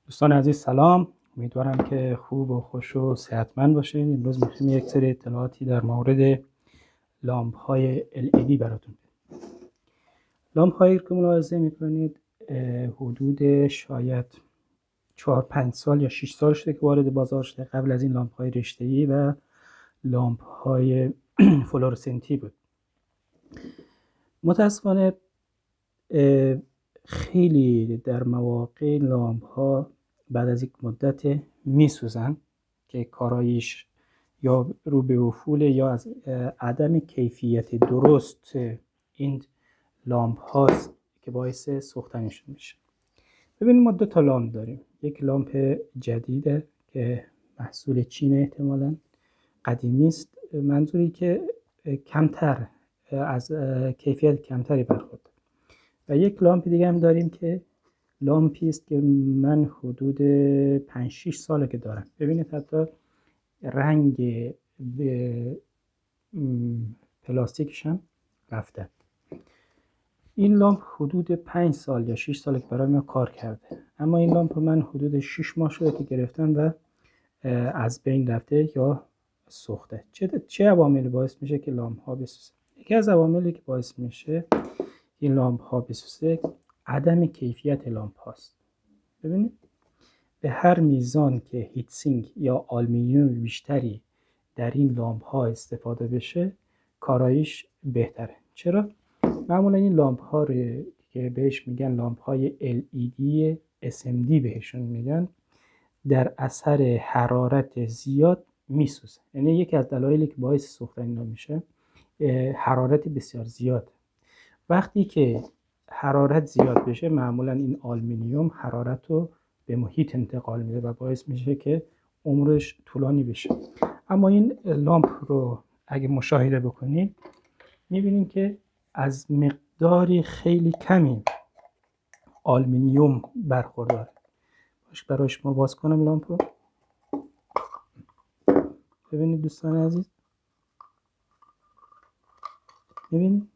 دوستان عزیز سلام، امیدوارم که خوب و خوش و صحتمند باشین. امروز میخوایم یک سری اطلاعاتی در مورد لامپ های LED براتون بدیم. لامپ هایی که ملاحظه میکنید حدود شاید 4-5 سال یا 6 سال شده که وارد بازار شده. قبل از این لامپ های رشته‌ای و لامپ های فلورسنتی بود. متاسفانه خیلی در مواقع لامپ ها بعد از یک مدت میسوزن که کارایش یا رو به افول یا از عدم کیفیت درست این لامپ هاست که باعث سوختنشون میشه. ببینید ما 2 تا لامپ داریم. یک لامپ جدیده که محصول چین احتمالاً قدیمی است، منظوری که کمتر از کیفیت کمتری برخورد. و یک لامپ دیگه هم داریم که لامپی است که من حدود 5-6 ساله که دارم. ببینید حتی رنگ پلاستیکش هم رفته. این لامپ حدود 5 سال یا 6 ساله که برای من کار کرده، اما این لامپ من حدود 6 ماه شده که گرفتم و از بین رفته یا سوخته. چه عواملی باعث میشه که لامپ ها بسوزه؟ یکی از عواملی که باعث میشه این لامپ ها بسوزه عدم کیفیت لامپ هاست. ببینید به هر میزان که هیت سینک یا آلومینیوم بیشتری در این لامپ ها استفاده بشه کارایش بهتره. چرا؟ معمولا این لامپ ها رو که بهش میگن لامپ های LED SMD بهشون میگن، در اثر حرارت زیاد میسوزه. یعنی یکی از دلایلی که باعث سوختن اینا میشه حرارت بسیار زیاد. وقتی که حرارت زیاد بشه معمولا این آلومینیوم حرارت رو به محیط انتقال میده و باعث میشه که عمرش طولانی بشه. اما این لامپ رو اگه مشاهده بکنید میبینید که از مقداری خیلی کمی آلومینیوم برخورداره. برای شما باز کنم لامپ رو. ببینید دوستان عزیز، ببینید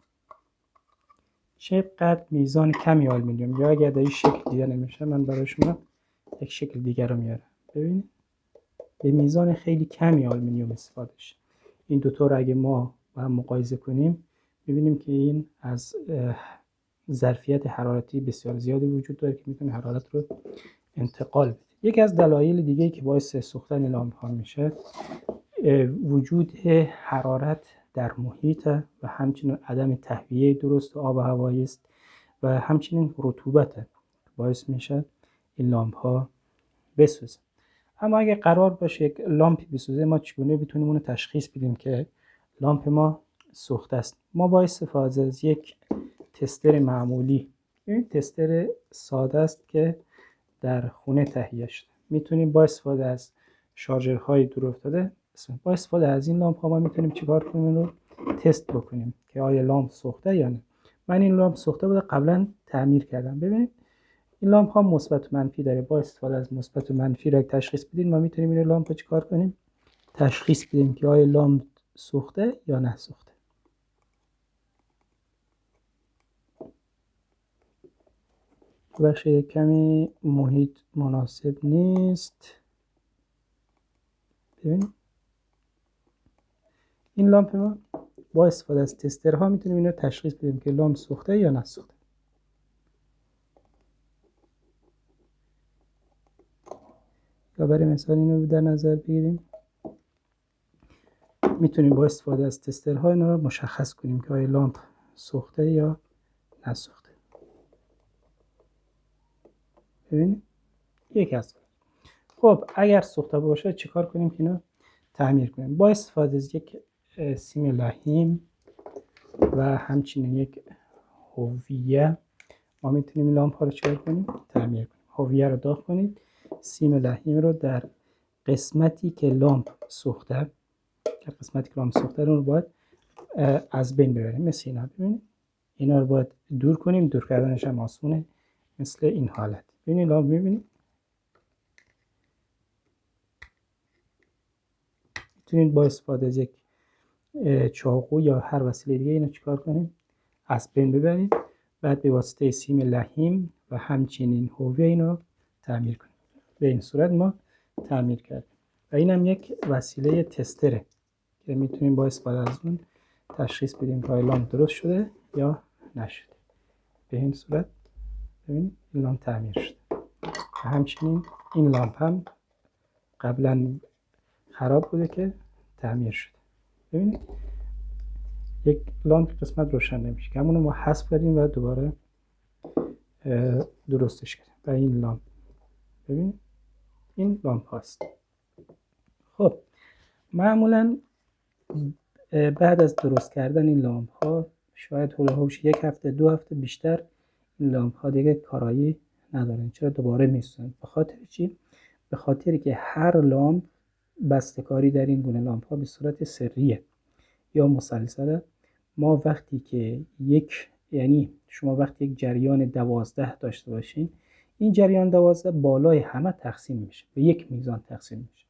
چقدر میزان کمی آلومینیوم، یا اگر در این شکل دیده نمیشه من برای شما یک شکل دیگر رو میارم. ببینید به میزان خیلی کمی آلومینیوم استفاده شده. این دوتا رو اگه ما با هم مقایسه کنیم میبینیم که این از ظرفیت حرارتی بسیار زیادی وجود داره که میتونه حرارت رو انتقال بده. یکی از دلایل دیگه‌ای که باعث سوختن لامپ ها میشه وجود حرارت در محیط و همچنین عدم تهویه درست آب و هوایی است و همچنین رطوبت باعث میشه این لامپ ها بسوزه. اما اگه قرار باشه یک لامپی بسوزه ما چگونه بتونیم اون رو تشخیص بدیم که لامپ ما سوخته است؟ ما با استفاده از یک تستر معمولی، این تستر ساده است که در خونه تهیه شده، میتونیم با استفاده از شارژرهای دور افتاده با استفاده از این لامپ ها ما میتونیم چیکار کنیم؟ این رو تست بکنیم که آیا لامپ سوخته یا نه. من این لامپ سوخته بوده، قبلا تعمیر کردم. ببینید این لامپ ها مثبت و منفی داره. با استفاده از مثبت و منفی را تشخیص بدیم ما میتونیم این لامپ رو چیکار کنیم؟ تشخیص بدیم که آیا لامپ سوخته یا نه سوخته. بخش کمی محیط مناسب نیست. ببینید این لامپ ما با استفاده از تسترها میتونیم این رو تشخیص بدیم که لامپ سوخته یا نسوخته. یا برای مثال این رو در نظر بگیریم میتونیم با استفاده از تسترها این رو مشخص کنیم که آیا لامپ سوخته یا نسوخته. ببینید یک از خب اگر سوخته باشه چیکار کنیم که اینو تعمیر کنیم؟ با استفاده از یک سیم لحیم و همچنین یک حویه ما میتونیم این لامپ ها رو چیکار کنیم؟ تعمیر کنیم. حویه رو داغ کنید، سیم لحیم رو در قسمتی که لامپ سوخته رو باید از بین ببریم. مثل اینا ببینید اینا رو باید دور کنیم. دور کردنش هم آسونه، مثل این حالت. ببینید لامپ میبینید میتونید با استفاده از یک چاقو یا هر وسیله دیگه اینو چیکار کنیم؟ از بین ببرید. بعد به واسطه سیم لحیم و همچنین حویه اینو تعمیر کنیم. به این صورت ما تعمیر کردیم و این هم یک وسیله تستره که میتونیم با استفاده از اون تشخیص بدیم که لامپ درست شده یا نشده. به این صورت ببینید این لامپ تعمیر شده و همچنین این لامپ هم قبلا خراب بوده که تعمیر شده. ببینید یک لامپ قسمت روشن نمیشه که همونو ما حذف کردیم و دوباره درستش کردیم و این لامپ ببینید این لامپ هاست. خب معمولا بعد از درست کردن این لامپ ها شاید هولوش 1 هفته 2 هفته بیشتر این لامپ ها دیگه کارایی ندارن. چرا دوباره میسوزن؟ به خاطر چی؟ به خاطری که هر لامپ بسته‌کاری در این گونه لامپ ها به صورت سریه یا مسلسله. ما وقتی که یعنی شما وقتی یک جریان 12 داشته باشین، این جریان 12 بالای همه تقسیم میشه، به یک میزان تقسیم میشه.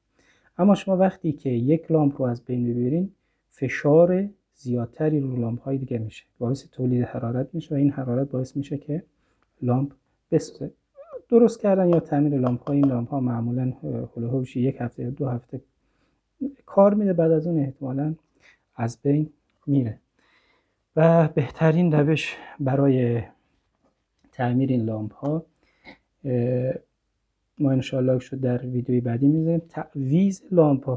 اما شما وقتی که یک لامپ رو از بین ببرین، فشار زیادتری رو لامپ های دیگه میشه، باعث تولید حرارت میشه و این حرارت باعث میشه که لامپ بسوزه. درست کردن یا تعمیر لامپ ها، این لامپ ها معمولا هولوش 1 هفته یا 2 هفته کار میده، بعد از اون احتمالاً از بین میره. و بهترین روش برای تعمیر این لامپ ها ما انشاءالله شد در ویدیوی بعدی میذاریم، تعویض لامپ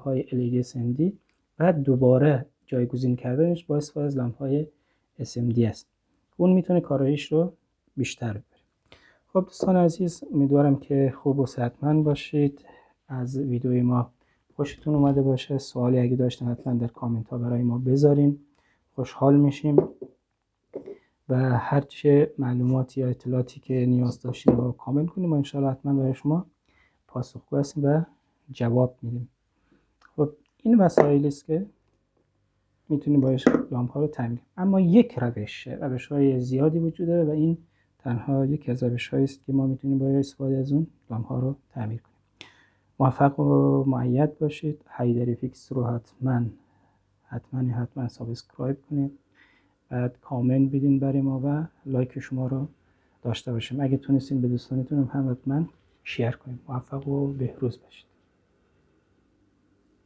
های LED SMD و دوباره جایگزین کردنش با استفاده از لامپ های SMD است. اون میتونه کاراییش رو بیشتر ببره. خب دوستان عزیز، امیدوارم که خوب و صحتمند باشید. از ویدیوی ما خوشتون اومده باشه. سوالی اگه داشتین حتما در کامنت ها برای ما بذارین، خوشحال میشیم و هرچه معلوماتی یا اطلاعاتی که نیاز داشتین رو کامنت کنیم و انشاءالله حتما برای شما پاسخگو هستیم و جواب میدیم. خب این وسایلی است که میتونیم باهاش لامپ ها رو تعمیر کنیم. اما یک روش های زیادی وجود داره و این تنها یک از روش هایی است که ما میتونیم با استفاده از اون لامپ ها رو تعمیر کنیم. موفق و مؤید باشید. حیدری فیکس رو حتما سابسکرایب کنید، بعد کامنت بدین برای ما و لایک شما رو داشته باشیم. اگه تونستین به دوستانتون هم حتما شیر کنید. موفق و بهروز باشید.